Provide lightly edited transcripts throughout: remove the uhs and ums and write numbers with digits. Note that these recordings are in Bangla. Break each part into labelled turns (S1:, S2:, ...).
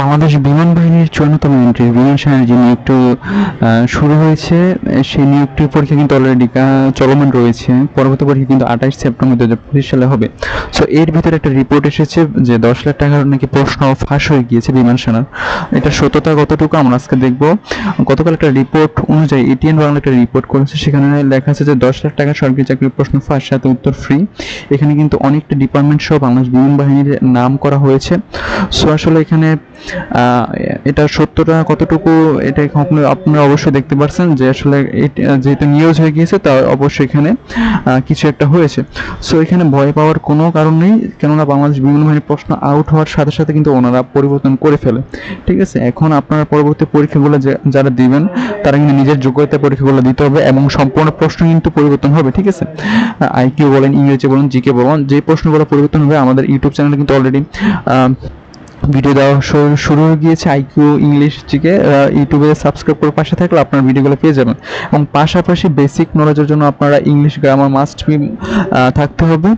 S1: বাংলাদেশ বিমান বাহিনীর 54তম এন্ট্রি বিমান সেনার যে নিয়োগটি শুরু হয়েছে, সেই নিয়োগটির পরীক্ষা কিন্তু অলরেডি চলমান রয়েছে। পরবর্তী পরীক্ষা কিন্তু 28 সেপ্টেম্বর 2025 সালে হবে। সো এর ভিতরে একটা রিপোর্ট এসেছে যে 10 লাখ টাকার নাকি প্রশ্ন ফাঁস হয়ে গিয়েছে বিমান সেনার। এটা সত্যতা কতটুকু আমরা আজকে দেখব। গতকাল একটা রিপোর্ট অনুযায়ী এটিএন বাংলা একটা রিপোর্ট করেছে, সেখানে লেখা আছে যে 10 লাখ টাকা সরকারি চাকরির প্রশ্ন ফাঁস, সাথে উত্তর ফ্রি। এখানে কিন্তু অনেকটা ডিপার্টমেন্ট সহ বাংলাদেশ বিমান বাহিনীর নাম করা হয়েছে। সো আসলে এখানে এটা সত্যটা কতটুকু, এটা আপনারা অবশ্যই দেখতে পাচ্ছেন যে আসলে যেহেতু নিউজ হয়ে গিয়েছে, তা অবশ্যই এখানে কিছু একটা হয়েছে। সো এখানে ভয় পাওয়ার কোনো কারণ নেই, কেননা বাংলাদেশ বিমান বাহিনীর প্রশ্ন আউট হওয়ার সাথে সাথে কিন্তু ওনারা পরিবর্তন করে ফেলে। ঠিক আছে, এখন আপনারা পরবর্তী পরীক্ষাগুলো যারা দিবেন, তারা কিন্তু নিজের যোগ্যতায় পরীক্ষাগুলো দিতে হবে এবং সম্পূর্ণ প্রশ্ন কিন্তু পরিবর্তন হবে। ঠিক আছে, আইকিউ বলেন, ইংরেজি বলেন, জিকে বলেন, যে প্রশ্নগুলো পরিবর্তন হবে, আমাদের ইউটিউব চ্যানেলে কিন্তু অলরেডি ভিডিও দেওয়া শুরু হয়ে গিয়েছে। আইকিউ ইংলিশ জিকে ইউটিউবে সাবস্ক্রাইব করে পাশে থাকলে আপনার ভিডিওগুলো পেয়ে যাবেন। এবং পাশাপাশি বেসিক নলেজের জন্য আপনারা ইংলিশ গ্রামার মাস্ট বি থাকতে হবে।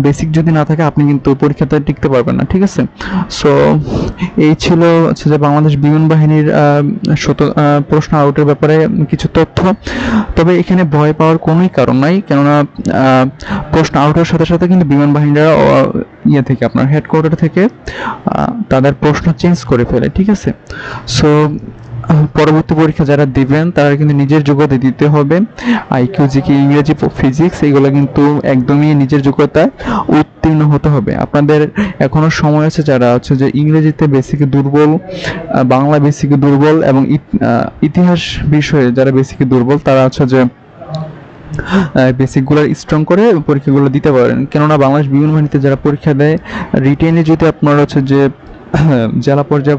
S1: বেসিক যদি না থাকে আপনি কিন্তু পরীক্ষাতে টিকতে পারবেন না। ঠিক আছে, সো এই ছিল হচ্ছে যে বাংলাদেশ বিমান বাহিনীর প্রশ্ন আউটের ব্যাপারে কিছু তথ্য। তবে এখানে ভয় পাওয়ার কোনোই কারণ নাই, কেননা প্রশ্ন আউটের সাথে সাথে কিন্তু বিমান বাহিনীরা থেকে আপনার হেডকোয়ার্টার থেকে তাদের প্রশ্ন চেঞ্জ করে ফেলে। ঠিক আছে, সো পরবর্তী পরীক্ষা যারা দিবেন তারা কিন্তু নিজের যোগ্যতা দিতে হবে। আইকিউ জিকে ইংরেজি ফিজিক্স এগুলো কিন্তু একদমই নিজের যোগ্যতায় উত্তীর্ণ হতে হবে। আপনাদের এখনো সময় আছে, যারা হচ্ছে যে ইংরেজিতে বেসিকে দুর্বল, বাংলা বেসিকে দুর্বল এবং ইতিহাস বিষয়ে যারা বেসিকে দুর্বল, তারা হচ্ছে যে বেসিকগুলো স্ট্রং করে পরীক্ষাগুলো দিতে পারেন। কেননা বাংলাদেশ বিমান বাহিনীতে যারা পরীক্ষা দেয়, রিটেনে যদি আপনার হচ্ছে যে জেলা পর্যায়ে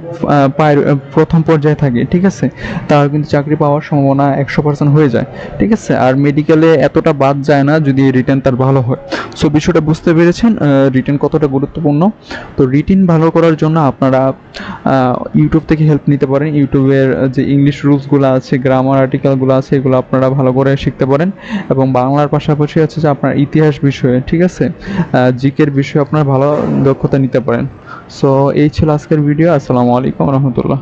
S1: প্রথম পর্যায়ে থাকে, ঠিক আছে, তার কিন্তু চাকরি পাওয়ার সম্ভাবনা 100% হয়ে যায়। ঠিক আছে, আর মেডিকেলে এতটা বাদ যায় না যদি রিটেন তার ভালো হয়। সো বিষয়টা বুঝতে পেরেছেন রিটেন কতটা গুরুত্বপূর্ণ। তো রিটেন ভালো করার জন্য আপনারা ইউটিউব থেকে হেল্প নিতে পারেন। ইউটিউবের যে ইংলিশ রুলসগুলো আছে, গ্রামার আর্টিকেলগুলো আছে, এগুলো আপনারা ভালো করে শিখতে পারেন। এবং বাংলার পাশাপাশি হচ্ছে যে আপনার ইতিহাস বিষয়ে, ঠিক আছে, জিকের বিষয়ে আপনারা ভালো দক্ষতা নিতে পারেন। সো এই ছিল আজকের ভিডিও। আসসালামু আলাইকুম রহমতুল্লাহ।